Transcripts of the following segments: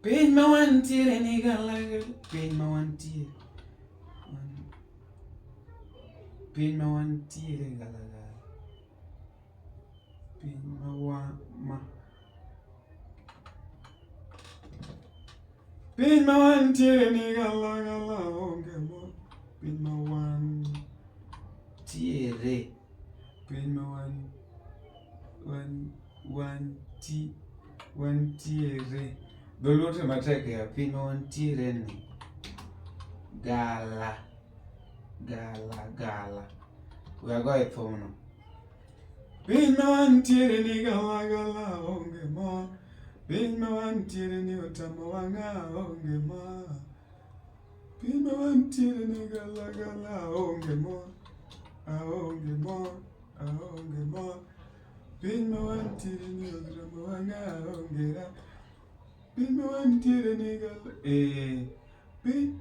Piny ma wantiere ni galagala. Piny ma wantiere. Piny ma wantiere galagala. Piny ma Piny ma wantiere ni galagala onge mor. Piny ma wantiere. Piny ma wantiere. Dholuo matek ya piny ma wantiere ni. Gala. We are going to no. Piny ma wantiere ni galagala onge mor. Piny ma wantiere ni otamo wang'a onge mor. Piny ma wantiere ni galagala onge mor. Aonge mor. Piny ma wantiere ni otamo wang'a onge ra. Piny ma wantiere ni piny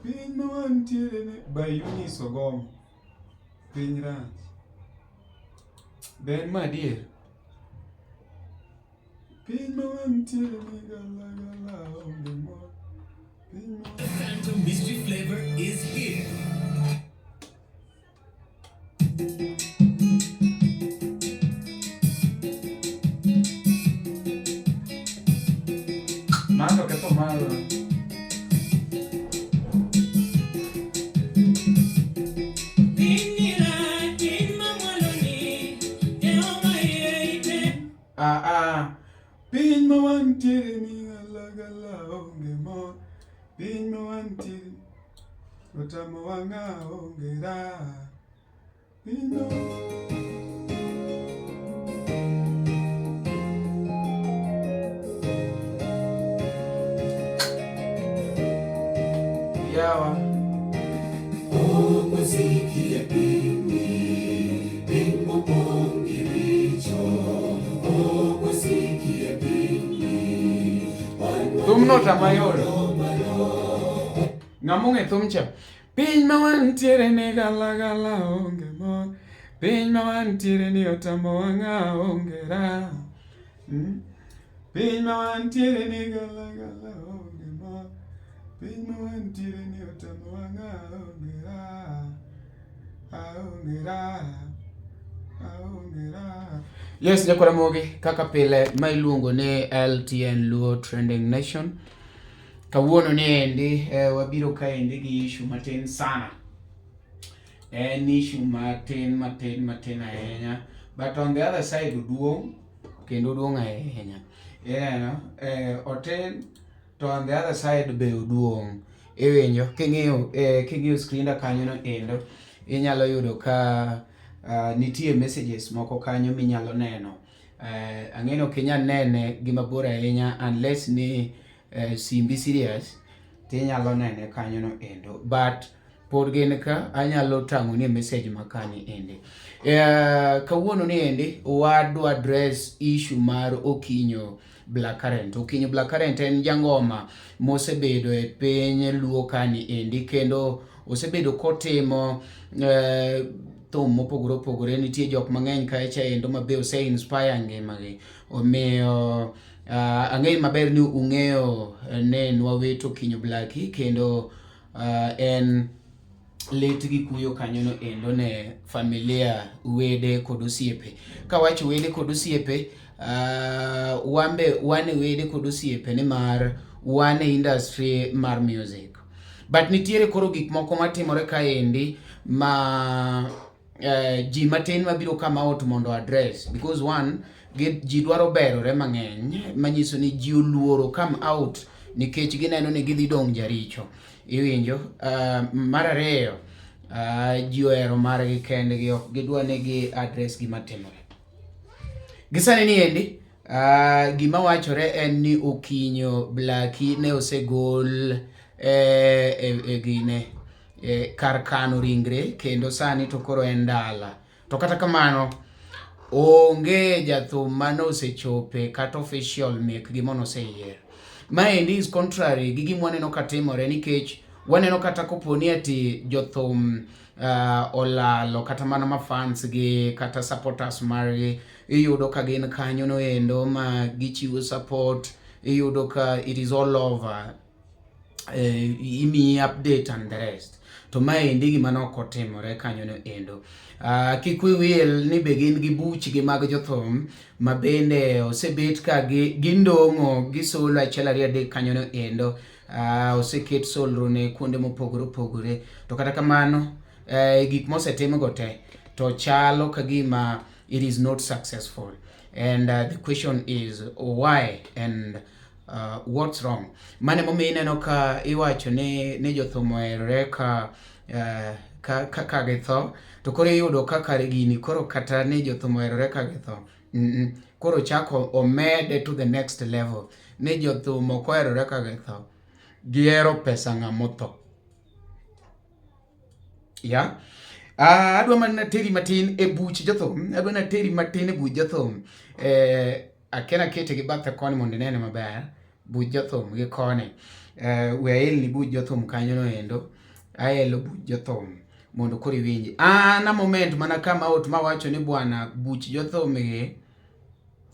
Piny ma wantiere ni Bayuni Sogom. Piny rach. Ben ma adier. Piny ma wantiere ni galagala onge mor. The Phantom mystery flavor is here. Mano que tomado. Piny ma wantiere ni galagala onge mor. Piny ma wantiere otamo wang'a onge ra. Piny ma Ajawa. Okwesikie piny mopong' gi richo. Okwesikie piny. Thum no tamayoro. Ng'among'e thum cha. Piny ma wantiere ni galagala onge mor. Piny ma wantiere ni otamo wang'a onge ra. Piny ma wantiere ni galagala onge mor. Piny ma wantiere ni otamo wang'a onge ra. Aonge ra. Yes, jakora mogi kaka pile ma iluongo ni LTN Luo Trending Nation. Kawuono ni endi wabiro kaendi gi issue matin sana. En issue matin ahinya. But on the other side duong' kendo duong' ahinya. Otin to on the other side be duong'. Iwinjo king'iyo screen kanyo no endo inyalo yudo ka nitie messages moko kanyo minyalo neno. Ang'eno kinyal nene gima bor ahinya unless ni simbi serious tinyalo nene kanyo no endo. But pod gin ka anyalo tang'o ni message makani endi. Kawuono ni endi wadwa address issue mar Okinyo Blackcurrent. Okinyo Blackcurrent en jangoma mosebedo e piny Luo kani endi kendo osebedo kotimo thum mopogore nitie jok mang'eny kaecha endo mabe ose inspire ngimagi. Omiyo ang'eyo maber ni ung'eyo ne nwaweto Okinyo Blacky kendo en lit gi kuyo kanyo no endo ne familia, wede kod osiepe. Kawacho wede kod osiepe, wan wede kod osiepe ni mar wan e industry mar music. But nitiere koro gik moko matimore kaendi ma ji matin mabiro kama out mondo address, because one ji dwaro berore mang'eny manyiso ni ji oluoro come out nikech gineno ni gidhi dong' jaricho. Iwinjo? Mar ariyo, ji ohero margi kendgi, ok gidwa ni gi address gima timore. Gisani ni endi gima wachore en ni Okinyo Blacky ne osegol gine kar kano ringre kendo sani to koro en dala. To kata kamano onge jathum mane osechope kata official mek gimono oseyier. Maendi is contrary gi gima waneno katimore nikech waneno kata koponi ati jothum olalo kata mana mafans gi kata supporters margi iyudo ka gin kanyo no endo ma gichiwo support iyudo ka it is all over, imi update and the rest. To maendi gima nokotimore kanyo no endo. Kik wiil ni be gin gi buchgi mag jothum ma bende osebet ka gindong'o gisolo achiel ariyo adek kanyo no endo. Oseket solro ne kuonde mopogore opogore, to kata kamano gik mosetim go te to chalo kagima it is not successful, and the question is why and what's wrong. Mane momiyo ineno ka iwacho ne jothum oherore ka githo, to koro iyudo ka kare gini koro kata ne jothum oherore ka githo, koro chako omede to the next level. Ne jothum ok oherore ka githo, gihero pesa ng'amotho. Yeah. Adwa mana teri matin e buch jothum, akena kete gi bathe koni mondo inene maber, buch jothum gi koni. We aelni buch jothum kanyo no endo, aelo buch jothum mondo koro iwinji. Na moment mana kama ot mawacho ni bwana buch jothum gi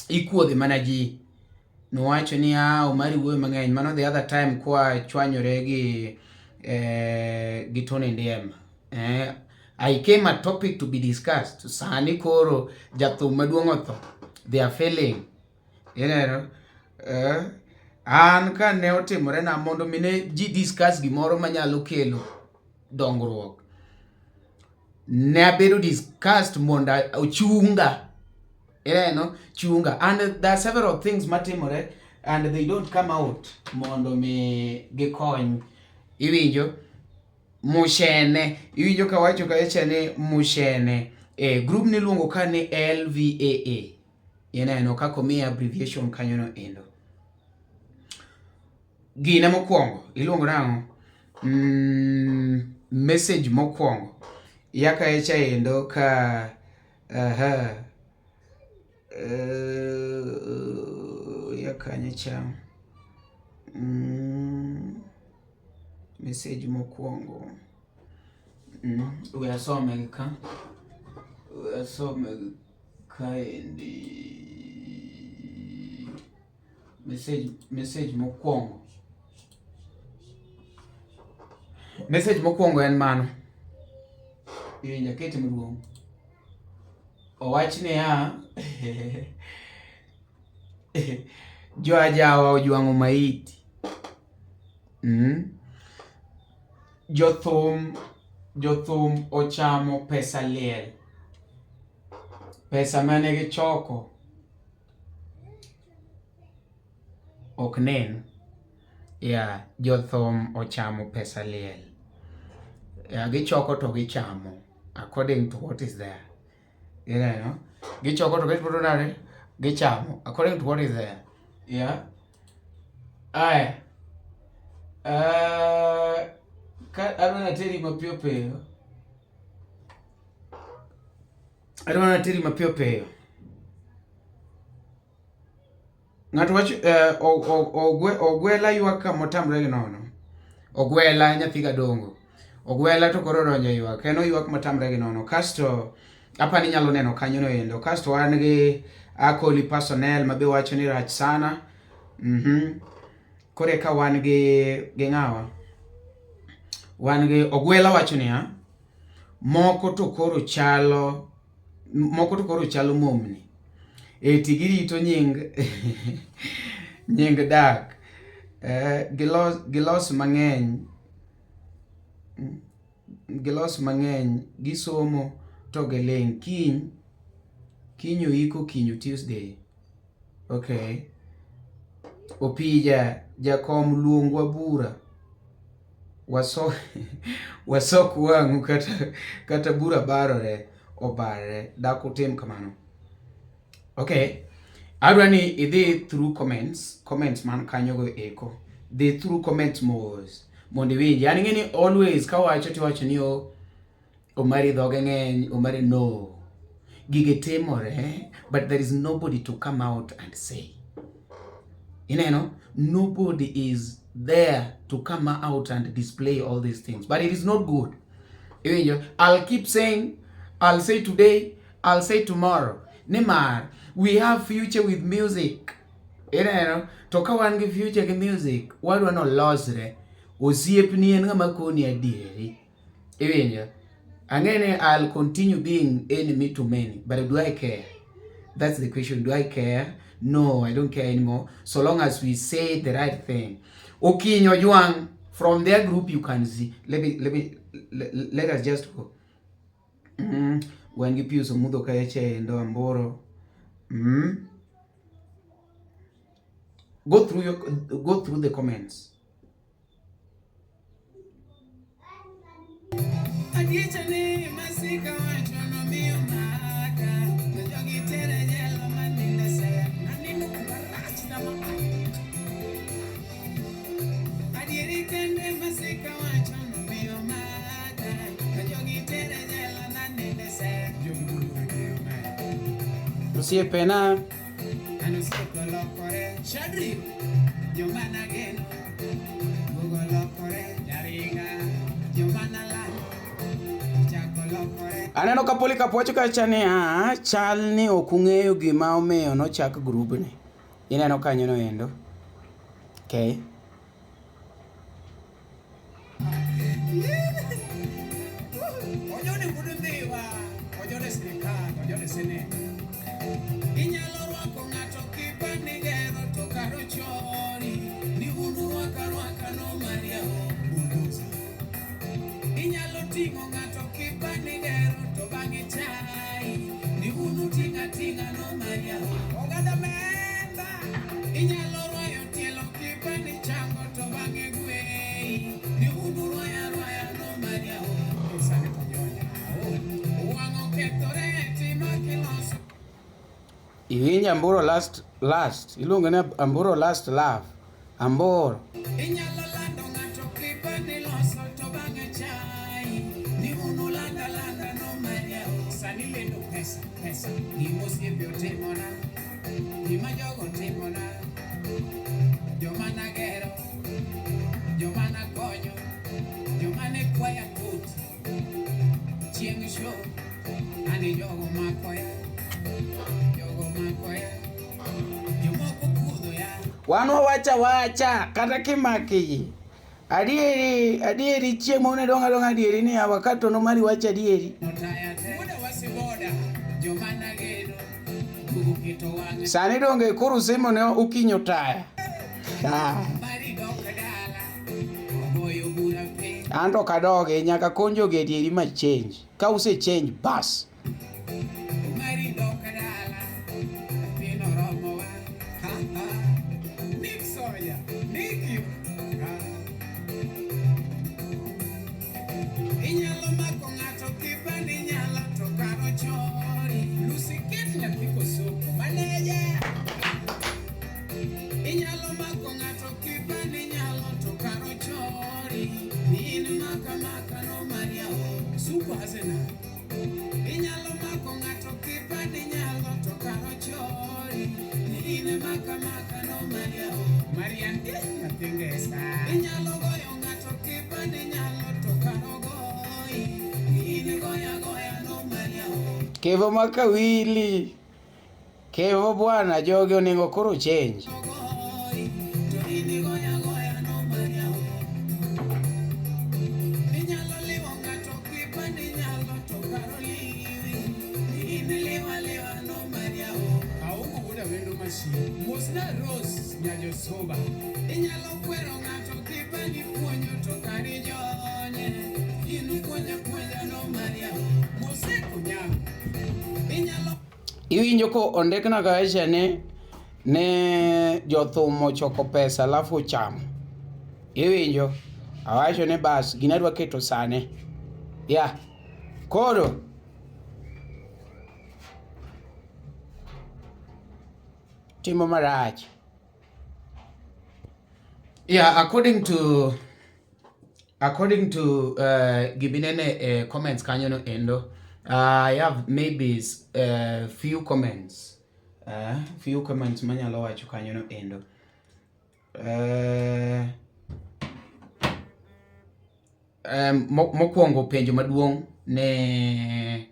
ikuodhi mana ji. Nowacho ni omari wuoyo mang'eny. Mano the other time kwa chwanyore gi Tony Ndiema. I came a topic to be discussed. Sani koro jathum maduong' otho. They are failing. You know, an ka ne otimore na mondo mine ji discuss gimoro manyalo kelo dongruok, ne abedo discussed mondo ochunga. Chunga. And there are several things matimore and they don't come out mondo mi gikony. Iwinjo mushene, iwinjo kawacho kaechane mushene, group niluongo ka ni LVAA. Kako miya abbreviation kanyo no endo. Gine mokwongo iluongo nang'o? Message mokwongo yaka echa endo ka yakanyecha message mokwongo we asome kaendi message mokwongo en mano. Iwinja kete maduong'. Owach niya jo Ajawa Ojwango Maiti. Jothum ochamo pesa liel. Pesa mane gichoko ok nen. Jothum ochamo pesa liel. Gichoko to gichamo according to what is there. Gichoko to gichamo according to what is there. Adwa nateri mapiyo piyo. Ng'ato wacho ogwela ywak motamre gi nono. Ogwela nyathi gadongo. Ogwela to koro donjo ywak. En oywak motamre gi nono. Kasto apani nyalo neno kanyo no endo. Kasto wan gi akoli personnel mabe wacho ni rach sana. Kore ka wan gi ng'awa. Wan gi ogwela wacho niya, moko to koro chalo momni. Tigirito nying dak. Gilos mang'eny, gisomo to giling. Kiny oiko kinyo Tuesday. Okay. Opija jakom luongwa bura. Wasok wang'u kata bura barore obare. Dak utim kamano. Okay. Adwa ni idhi through comments man kanyo go eko. Dhi through comments mos. Mondo iwinji. Yani ng'eni always kawacho tiwacho ni omari dhoge ng'eny, omari no. Gige timore, but there is nobody to come out and say. Nobody is there to come out and display all these things. But it is not good. I'll keep saying, I'll say today, I'll say tomorrow. Neymar, we have future with music. ineno to ka wan gi future gi music wadwa no losre osiepni en ng'ama koni adieri iwinjo ang'ene I'll continue being enemy to many but do I care? That's the question. Do I care? No, I don't care anymore so long as we say the right thing. Okinyo Ojwango from their group you can see let us just go when you piuso mudho kaeche ndo amboro go through the comments. Osiepena aneno ka poli kapuocho kacha ni chal ni ok ung'eyo gima omiyo nochak group ni ineno kanyo no endo okay. Iwinja Amburo last iluongo ni Amburo last love Amburo inyalo lando ng'ato kipani loso to bang'e chai ni unu landa no Maria sani lendo pesa gima osiepe otimona gima jogo timona joma nagero joma nakonyo joma ne kwaya kut chieng' show ani jogo makoya wan wawacha kata kimaki adieri chiemo ne donga adieri ni awakato no mari wacha adieri sani donge kuru simo ne Okinyo taya anto kadoge nyaka konjo ge adieri ma change ka use change bas Kevo makawili Kevo bwana joge onego koro change iwinjo ko ondikna kaecha ne jothum ochoko pesa alafu chamo iwinjo awacho ne bas ginadwa keto sane ya koro timo marach yeah according to gibinene comments kanyo no endo I have maybe few comments manyalo wacho kanyo no endo mokwongo penjo maduong' ne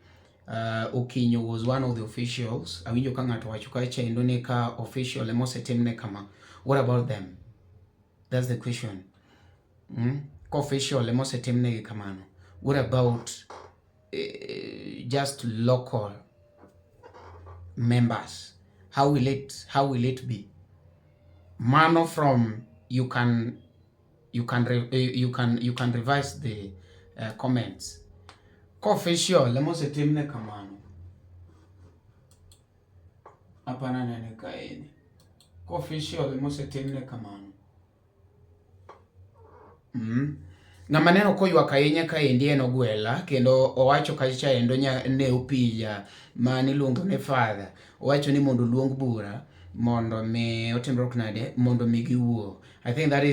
Okinyo was one of the officials. Awinjo ka ng'ato wacho kacha endo ne ka official emosetimne kama. What about them? That's the question. Ka official emosetimne kamano. What about just local members? How will it be? Mano from you can revise the comments. Official lemosetimne kamano. Apana nene kaeni. Official lemosetimne kamano. Ng'ama neno koywak ahinya kaendi en Ogwela, kendo owacho kacha endo ne opija mane iluongo ne father. Owacho ni mondo luong bura mondo mi otimre knade mondo mi giwuo. I think that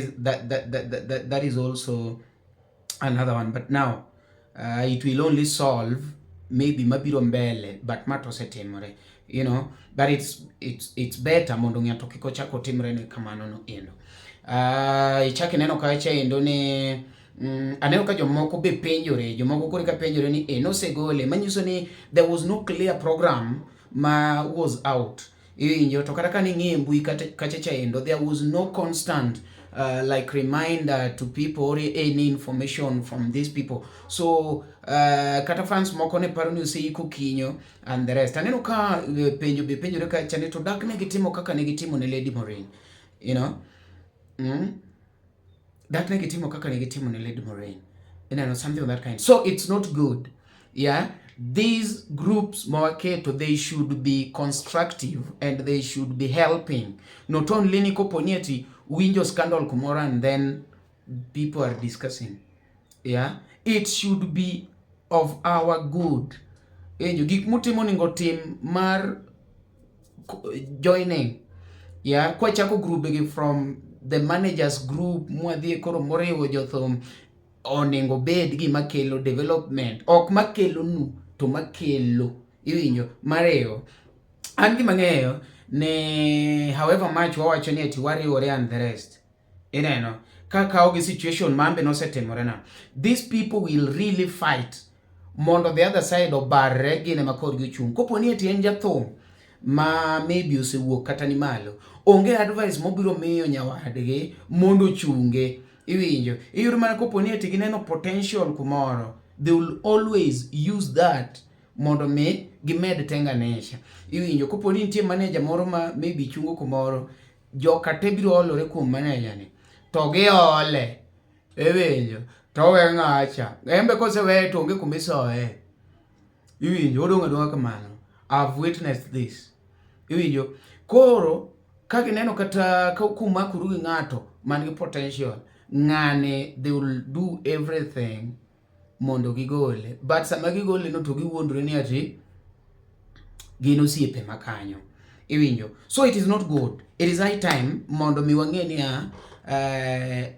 is also another one, but now it will only solve maybe mabiro mbele, but mato setimore, you know, but it's better mondo ng'ato kik ochako timre ne kamano no endo. Ichake neno kacha endo ne aneno ka jomoko be penjore, jomoko kore ka penjore ni nosegole, manyiso ni there was no clear program ma was out. Iwinjo to kata ka ni ng'e mbui kacha cha endo, there was no constant like reminder to people or any information from these people. So kata fans moko ne paro ni ose Okinyo and the rest. Aneno ka penjo ka chane to dak ne gitimo kaka ne gitimo ne Lady Maureen, you know. Dak ne gitimo kaka ne gitimo ne Lady Maureen, you know, something of that kind. So it's not good. Yeah, these groups mawaketo, they should be constructive and they should be helping. Not only ni koponieti winjo scandal kumora and then people are discussing. Yeah, it should be of our good. Gik mutimo ningo team mar joining. Yeah, kwa chako group from the managers group mwadhi koro moriwo jothum oningo bed gi makelo development, ok makelo nu to makelo iwinjo mareo. An gi mang'eyo ne however much wawacho ni ati wariwore and the rest, ineno kaka ogi situation mambe no setimore na, these people will really fight mondo the other side obarre gine makor gi chung. Kopo ni ati en jathum ma maybe osewuok kata ni malo, onge advice mobiro miyo nyawadgi mondo chunge, iwinjo. Iyudo mana kopo ni ati gineno potential kumoro, they will always use that mondo mi gimed tenganisha, iwinjo. Kopo ni nitie manager moro ma maybe chungo kumoro, joka te biro olore kuom manager ni to giole, iwinjo, to we ng'acha embe kosewe to onge kumisoe, iwinjo. Odong' adong'a kamano. I've witnessed this, iwinjo. Koro kagineno kata kumakuru gi ng'ato man gi potential, ng'ane they will do everything mondo gigole, but sama gigole no to giwuondre ni ati gin osiepe makanyo, iwinjo. So it is not good. It is high time mondo mi wang'e ni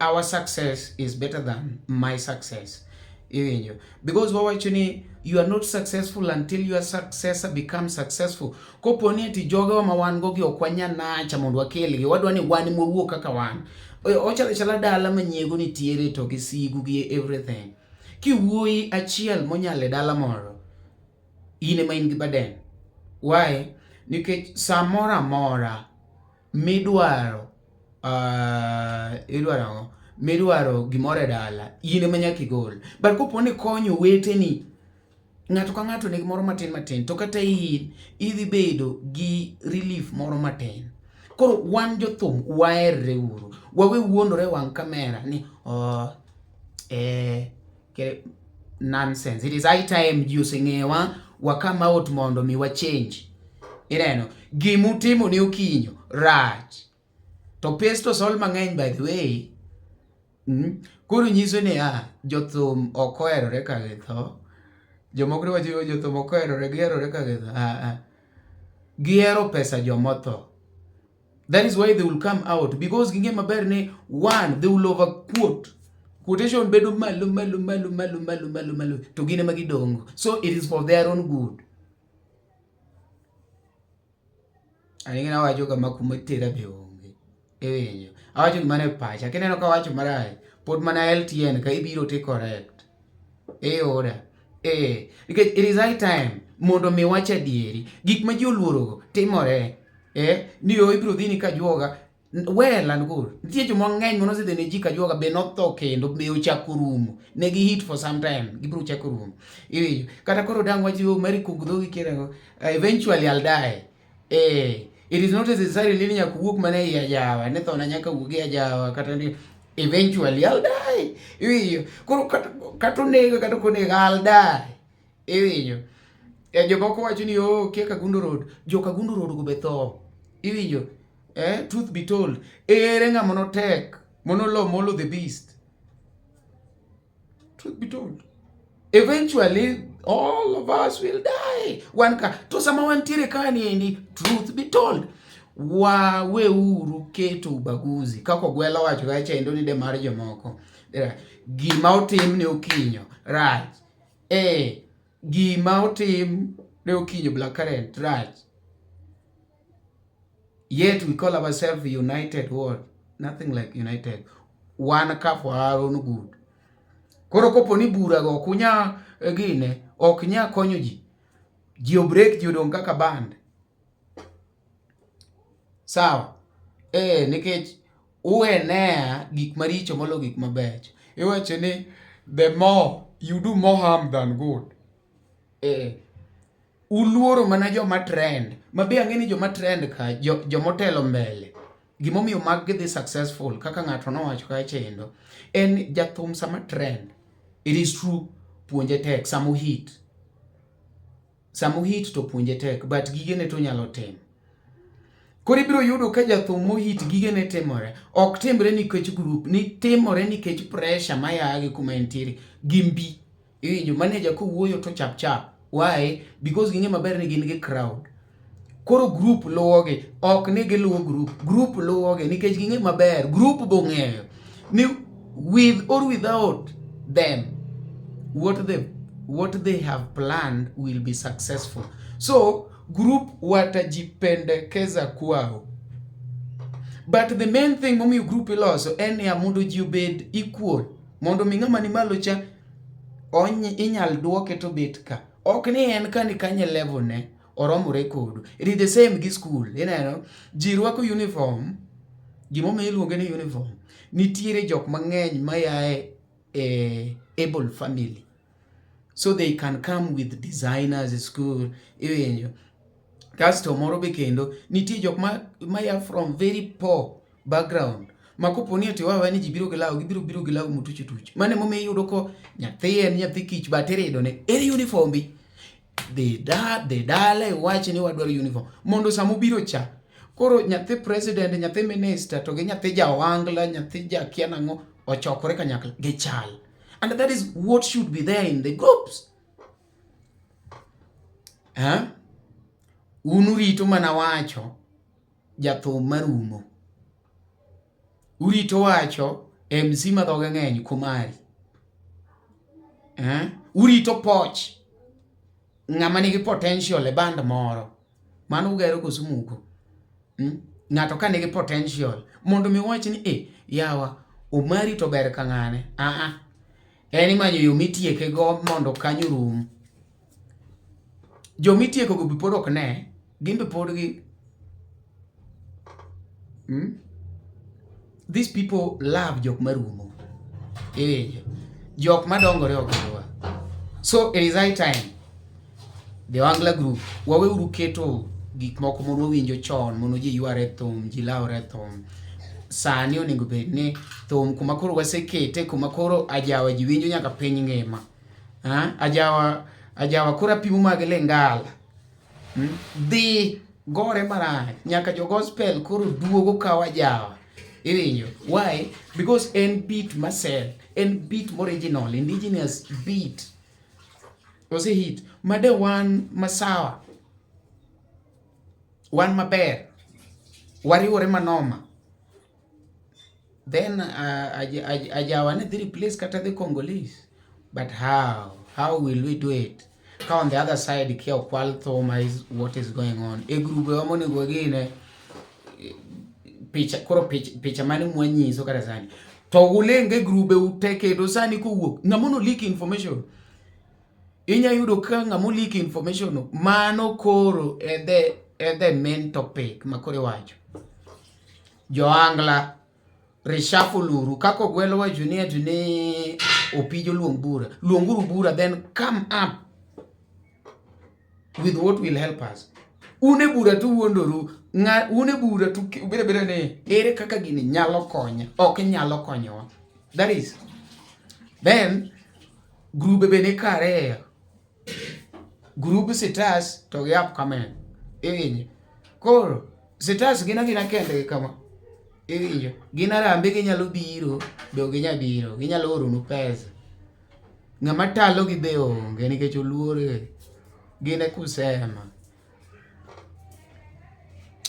our success is better than my success, iwinjo. Because wawacho ni you are not successful until your successor becomes successful. Kopo ni ati joga ma wan go gi okwanya nacha mondo wakelgi, wadwa ni wan mwuo kaka wan. Ochala dala manyiego ni tiere to gisigu gi everything. Kiwuoi achiel monyale dala moro, ine ma in gi baden. Why? Nikech samora mora midwaro midwaro gimore dala, ine ma nyaka igol. But kopo ni konyo weteni, ng'ato ka ng'ato nigi moro matin, to kata idhi bedo gi relief moro matin. Koro wan jothum waerre uru, wawe wuondore wang' kamera ni nonsense. It is high time ji oseng'ewa wakama out mondo mi wa change. Ineno gimutimo ni Okinyo rach, to pesto sol mang'eny by the way. Koro nyiso ni jothum okoerore ka githo. Jomoko wacho jothum okoerore gierore ka githo. Giero pesa jomotho. That is why they will come out, because ginge maber ni one, they will overquote. Quotation bedo malu to gine magidongo. So it is for their own good. Aningina wacho kama kumetera beonge, ewenyo. Awacho gimane pacha, kineno ka wacho marai, pod mana LTN ka ibiro te correct. Oda. Because it is high time mondo mi wacha dieri gik ma ji oluoro timore ni yo ibiro dhini ka juoga and good nitie joma ng'eny mono sidhe ne ji ka juoga be notho kendo be ochako rumo ne gi hit for some time gibiro chako rumo iwinjo kata koro dang' wachi mari kugdho gi kirengo eventually I'll die it is not necessarily ni nyaka wuok mana i Ajawa ni thona nyaka wuog i Ajawa kata ni eventually I'll die iwinjo koro kata onego kata konego I'll die iwinjo jomoko wacho ni kia Kagundo Road jo Kagundo Road go be tho iwinjo truth be told ere ng'ama notek monolo molo the beast. Truth be told eventually all of us will die wan ka to sama wantiere ka niendi truth be told weuru keto ubaguzi kako gwelo wacho ga chendo ni de mar jomoko gima otim ne Okinyo right gima otim ne Okinyo Black Current right yet we call ourselves united world nothing like united one ka for our own good koro kopo ni bura go kunya gine ok nya konyo ji obreak ji odong kaka band sawa nikech uenea gik maricho molo gik mabecho iwacho ni the more you do more harm than good uluoro mana joma trend mabe ang'eni joma trend ka jomotelo mbele gimomiyo mag gidhi successful kaka ng'ato nowacho ka chendo en jathum sama trend it is true puonje tek samo hit to puonje tek but gigene to nyalo tem koro ibiro yudo ka jathum mohit gigene timore ok timre nikech group ni timore nikech pressure mayagi kuma entiere gimbi iwinjo manager kowuoyo to chap why because ging'e maber ni gin gi crowd koro group luwogi ok ni giluwo group luwogi nikech ging'e maber group bong'eyo ni with or without them what they have planned will be successful so group watajipendekeza kwao but the main thing momiyo group iloso en ya mondo ji obed equal mondo mi ng'ama ni malo cha inyal duoke to bet ka ok ni en kani kanye level ne oromore kodu it is the same gi school ineno ji rwako uniform gimomiyo iluonge ni uniform nitiere jok mang'eny mayae able family so they can come with designers school iwinjo kasto moro be kendo nitie jok maya from very poor background makoponi ati wawa ni jibiro gi law mutuch mane momiyo iyudo ko nyathi kich bateredo ne ere uniform bi the dala wach ni wadwaro uniform mondo samo biro cha koro nyathi president nyathi minister to gi nyathi jawangla nyathi jakiana ngo ochokore kanyakla gichal and that is what should be there in the groups unurito mana wacho jathum marumo urito wacho MC madhoge ng'eny kumari urito poch ng'ama nigi potential e band moro mano ugero kosumuko ng'ato ka nigi potential mondo mi wach ni yawa omari to ber ka ng'ane eni manyo yo mitieke go mondo kanyo rum jo mitieko go bipod ok ne gimbe pod gi these people love jok marumo jok madongore okwa so it is high time the Wangla group waweuru keto gik moko mondo winjo chon mondo ji yware thum ji lawre thum sani onego bed ni thum kuma koro wasekete kuma koro Ajawa ji winjo nyaka piny ngima Ajawa koro apimo mag Lengala dhi gore marach nyaka jo gospel koro duogo kawa Ajawa iwinjo why because en beat masel en beat original indigenous beat ose hit made wan masawa wan maber wariwore manoma then Ajawa ne dhi replace kata the Congolese but how will we do it ka on the other side kia okwal thoma is what is going on group wamone gwagine picha mani mwanyiso kata sani to ulenge grube uteke do sani kuwuok ngamono leak information inya yudo ka ng'amo leak information mano koro the main topic makore wacho. Joangla reshuffle uru kako gwelo wacho ni atune opijo luonguru bura, then come up with what will help us. Une bura tu wuondoru, une bura tu bere ne ere kaka gini nyalo konya, ok nyalo konyowa. That is. Then grube bene kare. Group sitas to gi upcoming. Iwinjo. Koro sitas gina kende kama. Iwinjo. Gina rambe ginyalo biro, be ginya biro, ginyalo oro nu pesa. Ng'ama talo gi be onge nikech oluore. Gine kusema.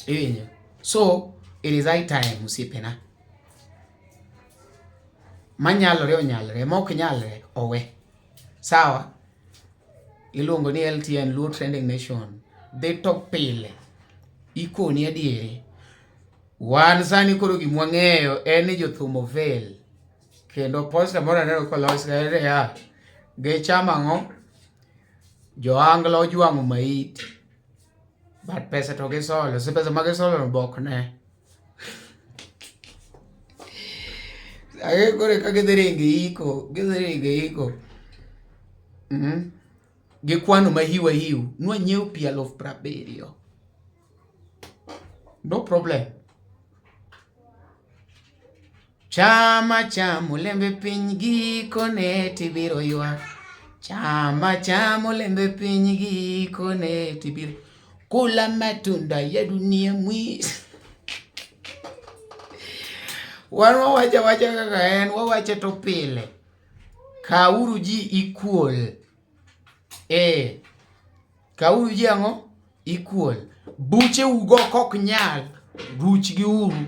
Iwinjo. So, it is high time usipena. Manyalore, mok nyalre, owe. Sawa? Iluongo ni LTN, Luo Trending Nation. They talk pile. Iko ni adieri. Wan sani koro gimwang'eyo en ni jothum ovel. Kendo posta mora neno kolos gaere ya. Gichamo joangla Ojwango Maiti. But pesa to gisolo. Se pesa magisolo no bok ne. Aye kore ka gidhiringe iko. Gikwano mahiu. Nwa nyeo pi 70,000. No problem. Chamo lembe piny gikone tibiro ywa. Chamo lembe piny gikone tibiro. Kula matunda ya dunia mwisi. Wan wawacha kaka en, wawacha to pile. Kauru ji equal. Kauru ji ang'o? Equal. Buche ugo kok nyal. Ruch gi uru.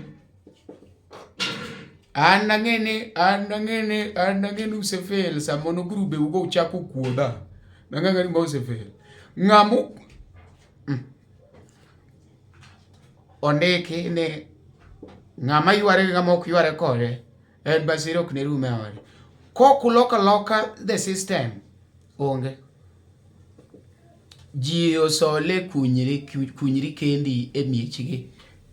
An nang'ene usefel. Samono grube ugo uchako kuoda. Nang'ene ma usefel. Ng'amu. Ondeki ne. Ng'ama yware ng'ama ok yware kode. En basiro ok ne rume ore. Koku loka the system. Onge. Ji osole kunyri kendi e miechgi.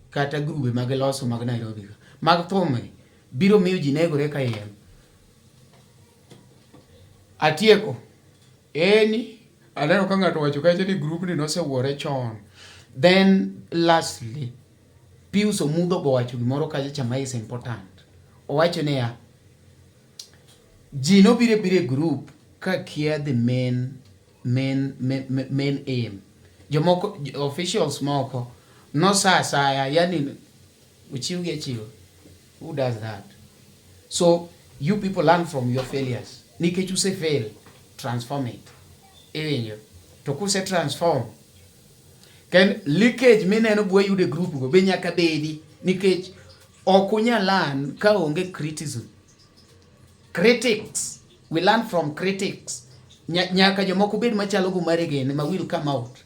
Kata grube mag loso mag Nairobi. Mag thome. Biro miyo ji negore ka yen. Atieko. Eni. Aneno ka ng'ato wacho kacha ni group ni nosewuore chon. Then lastly. Pius Omudho bowacho gimoro kacha chama is important. Owacho ne ya. Ji no bire group ka kia the main aim. Jomoko officials moko no saya yani uchiu. Who does that? So you people learn from your failures. Nikech use fail, transform it. Ewenyo. To kuse transform. Ken leakage mineno bwe yude group go be nyaka bedi nikech okunya learn ka onge criticism. Critics, we learn from critics. Nyaka jomoko bed machalo go maregen ma will come out.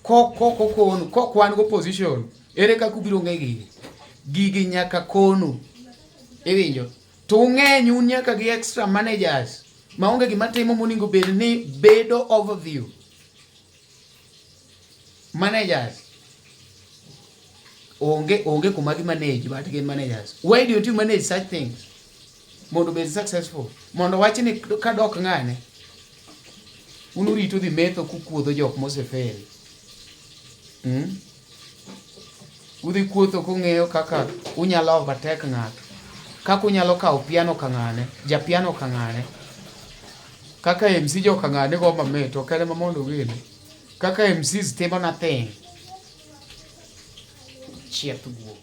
Kwan go position. Ere ka kubiro ngegi. Gigi nyaka konu. Ewinjo. To ng'enyu nyaka gi extra managers. Maonge gima timo moningo bed ni bedo overview. Managers. Onge kuma gi manage but again managers. Why don't you manage such things? Mondo be successful. Mondo wachi ni kadok ng'ane. Unurito dhi metho kukuodho jok mosefail. Udhi kuotho kung'eyo kaka unyalo overtake ng'ato. Kaka unyalo kawo piano ka ng'ane. Ja piano ka ng'ane. Kaka MC jo ka ng'ane go mameto. Kale mamondo gini. Kaka MCs timo nothing. Chiep guo.